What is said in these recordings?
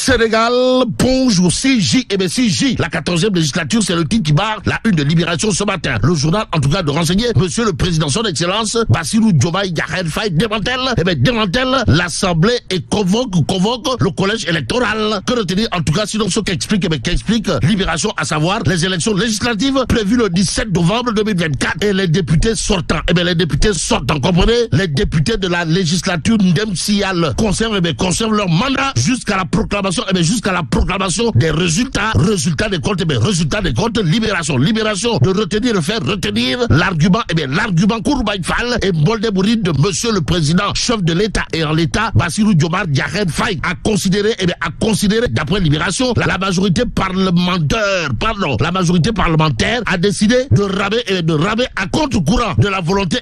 Sénégal, bonjour, 6J, et bien 6J, la 14e législature, c'est le titre qui barre la une de Libération ce matin. Le journal, en tout cas, de renseigner, monsieur le président, son excellence, Bassirou Diomaye Diakhar Faye, démantèle l'Assemblée et convoque le collège électoral. Que retenir, en tout cas, sinon ce qu'explique Libération, à savoir les élections législatives prévues le 17 novembre 2024 et les députés sortants. Et bien les députés sortants, comprenez? Les députés de la législature Ndem-Sial conservent leur mandat jusqu'à la proclamation, des résultats des comptes, Libération de faire retenir l'argument, l'argument Kourbaïfal et Boldebourine de monsieur le président, chef de l'État, et en l'État, Bassirou Diomaye Diakhar Faye a considéré, d'après Libération, la majorité parlementaire a décidé de ramer à contre-courant de la volonté,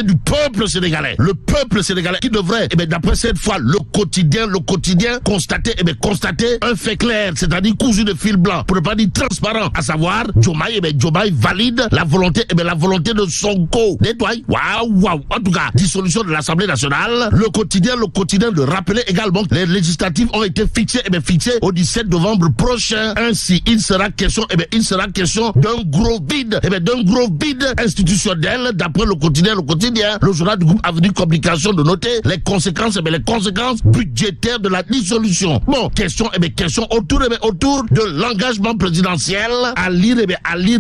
du peuple sénégalais. Le peuple sénégalais qui devrait, d'après cette fois, le quotidien, constater un fait clair, c'est-à-dire cousu de fil blanc, pour ne pas dire transparent, à savoir, Diomaye valide la volonté de Sonko. Nettoie. Waouh. En tout cas, dissolution de l'Assemblée nationale. Le quotidien de rappeler également que les législatives ont été fixées au 17 novembre prochain. Ainsi, il sera question d'un gros vide, institutionnel, d'après le quotidien, le journal du groupe Avenir Communication de noter les conséquences budgétaires de la dissolution. Bon, question autour de l'engagement présidentiel à lire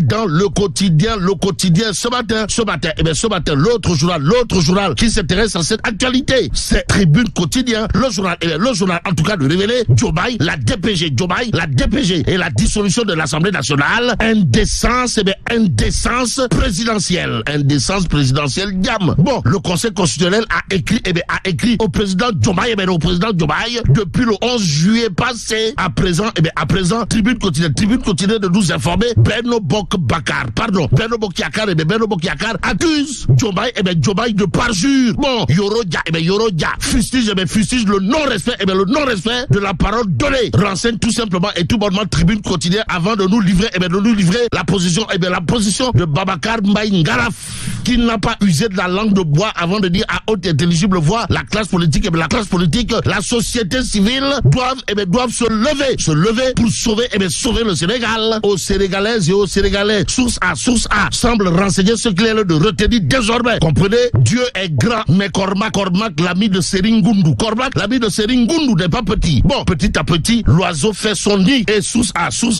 dans le quotidien ce matin, l'autre journal qui s'intéresse à cette actualité, c'est Tribune Quotidien, le journal en tout cas de révéler Diomaye, la DPG et la dissolution de l'Assemblée nationale, indécence présidentielle, gamme. Bon, le Conseil constitutionnel a écrit au président Diomaye, depuis le 11 juillet passé. À présent, Tribune Quotidien de nous informer, Benno Bokk-Yakaar accuse Diomaye de parjure. Bon, Yoro Dia fustige le non-respect de la parole donnée. Renseigne tout simplement et tout bonnement Tribune Quotidien avant de nous livrer, la position de Babacar Mbaye Ngaraf, qui n'a pas usé de la langue de bois avant de dire à haute et intelligible voix, la classe politique, la société civile doivent se lever pour sauver le Sénégal. Aux Sénégalaises et aux Sénégalais, source A semble renseigner ce qu'il est de retenir désormais. Comprenez, Dieu est grand, mais Cormac, l'ami de Seringundu. N'est pas petit. Bon, petit à petit, l'oiseau fait son nid. Et source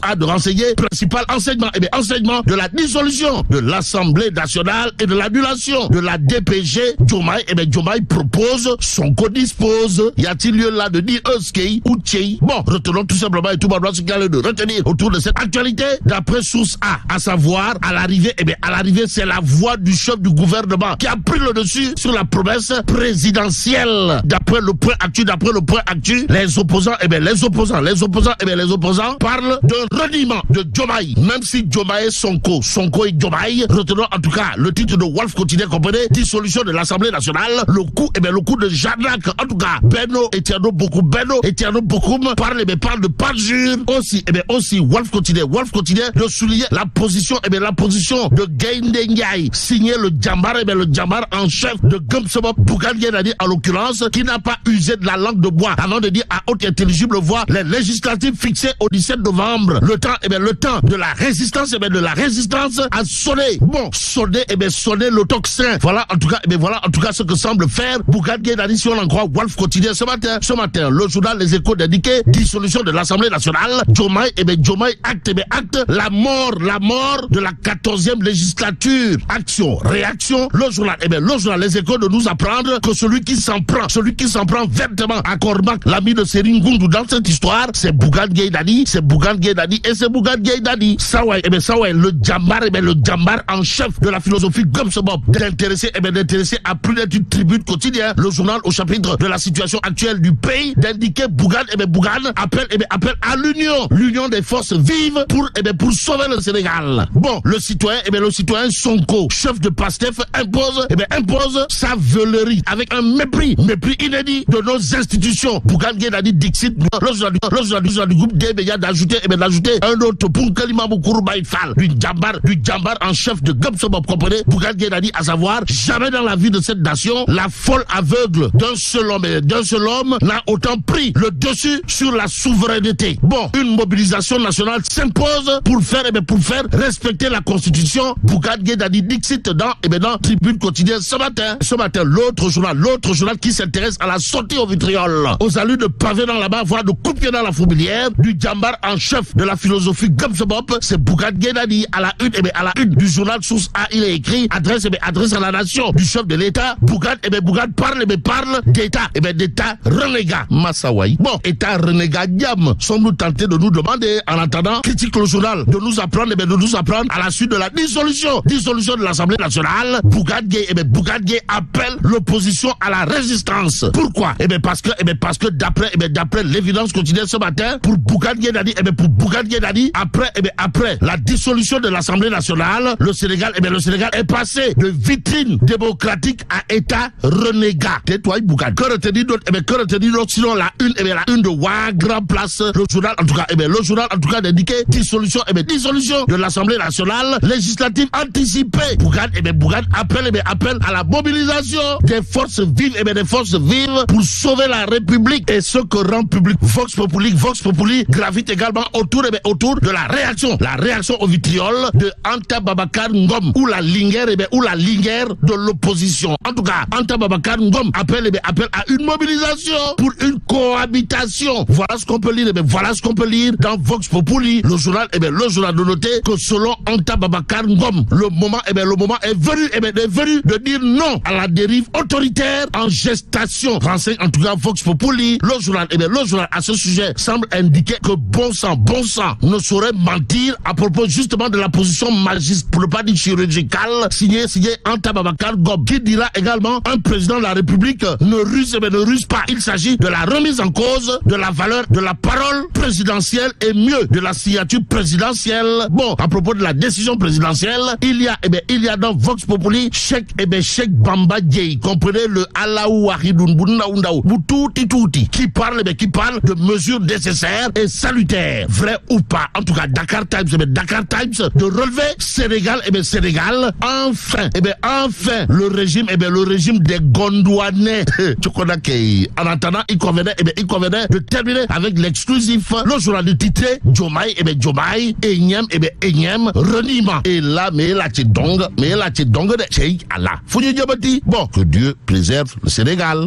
A de renseigner, principal enseignement, de la dissolution de l'Assemblée nationale et de l'annulation de la DPG. Diomaye propose, Sonko dispose. Y a-t-il lieu là de dire Euskei ou Tchei? Bon, retenons tout simplement et tout bonnement ce qu'il y a de retenir autour de cette actualité. D'après source A, à savoir, à l'arrivée, c'est la voix du chef du gouvernement qui a pris le dessus sur la promesse présidentielle. D'après le point actu, les opposants parlent d'un reniement de Diomaye. Même si Diomaye est Sonko et Diomaye, retenons en tout cas le titre de Wolf Quotidien, comprenez, dissolution de l'Assemblée nationale, le coup de Jadrak, en tout cas, Benno Etiano Bokoum parle de parjure. Aussi, Wolf Quotidien de souligner la position de Gaïndé Ndiaye, signé le Djambar en chef de Gumsebop Bougane Gueye Dany, en l'occurrence, qui n'a pas usé de la langue de bois avant de dire à haute et intelligible voix les législatives fixées au 17 novembre. Le temps de la résistance, a sonné. Bon, sonné le tocsin. Voilà en tout cas ce que semble faire Bougane Gueye Dany, si on en croit Wolf Quotidien ce matin. Le journal Les Échos d'indiquer dissolution de l'Assemblée nationale. Diomaye acte la mort de la 14e législature. Action, réaction. Le journal Les Échos de nous apprendre que celui qui s'en prend vertement à Cormac, l'ami de Seringundu dans cette histoire, c'est Bougane Gueye Dany. Sawai, le Djambar en chef de la philosophie Gumsebop, d'intéressé à plus d'une Tribune Quotidien, le journal au chapitre de la situation actuelle du pays, d'indiquer Bougane appelle à l'union des forces vives pour sauver le Sénégal. Bon, le citoyen Sonko, chef de Pastef, impose sa veulerie avec un mépris inédit de nos institutions. Bougane Gueye Dany Dixit, le journal du groupe D-Media d'ajouter un autre pour Kalimabou Kourbaïfal, du Djambar en chef de Gumsebop, comprenez, Bougane Gueye Dany, à savoir, jamais dans la vie de cette nation, la folle aveugle d'un seul homme n'a autant pris le dessus dessus sur la souveraineté. Bon, une mobilisation nationale s'impose pour faire respecter la Constitution. Bougane Gueye Dany Dixit dans Tribune quotidienne ce matin. Ce matin, l'autre journal qui s'intéresse à la sortie au vitriol, aux allures de pavé dans la barre, voire de coup de pied dans la fourmilière, du djambar en chef de la philosophie Gumsebop, c'est Bougane Gueye Dany à la une du journal Source A. Il est écrit adresse à la nation du chef de l'État. Bougane parle d'État d'État renégat. Massawaï. Bon, État renégat diam. Sommes-nous tentés de nous demander, en attendant, critique le journal, de nous apprendre à la suite de la dissolution de l'Assemblée nationale. Bougane Gueye appelle l'opposition à la résistance. Pourquoi? Parce que d'après l'évidence quotidienne ce matin, pour Bougane Gueye Dany, après la dissolution de l'Assemblée nationale, le Sénégal est passé de vitrine démocratique à État renégat. Tais-toi, Bougane. Que retenir d'autre, sinon la une de Wagra Place, le journal en tout cas d'indiquer dissolution de l'Assemblée nationale législative anticipée. Bougane appelle à la mobilisation des forces vives pour sauver la République. Et ce que rend public Vox Populi gravite également autour de la réaction au vitriol de Anta Babacar Ngom, ou la linguère de l'opposition. En tout cas, Anta Babacar Ngom appelle à une mobilisation pour une cohabitation. Voilà ce qu'on peut lire dans Vox Populi. Le journal de noter que selon Anta Babacar Ngom, le moment est venu de dire non à la dérive autoritaire en gestation. Renseigne en tout cas Vox Populi. Le journal à ce sujet semble indiquer que bon sang ne saurait mentir à propos justement de la position magistrale, pour ne pas dire chirurgicale, signé Anta Babacar Ngom, qui dira également un président de la République ne ruse pas. Il s'agit de la remise en cause de la valeur de la parole présidentielle et mieux de la signature présidentielle. Bon, à propos de la décision présidentielle, il y a dans Vox Populi Cheikh Bamba Dièye, comprenez le Alaou Wahidoun Bounaoundaou Boutouti qui parle de mesures nécessaires et salutaires, vrai ou pas. En tout cas, Dakar Times de relever Sénégal enfin le régime des Gondouanais. En attendant, il convenait de terminer avec l'exclusif. Le journal de titre Diomaye énième reniement. Et là, mais là tu dong de Cheikh Allah. Bon, que Dieu préserve le Sénégal.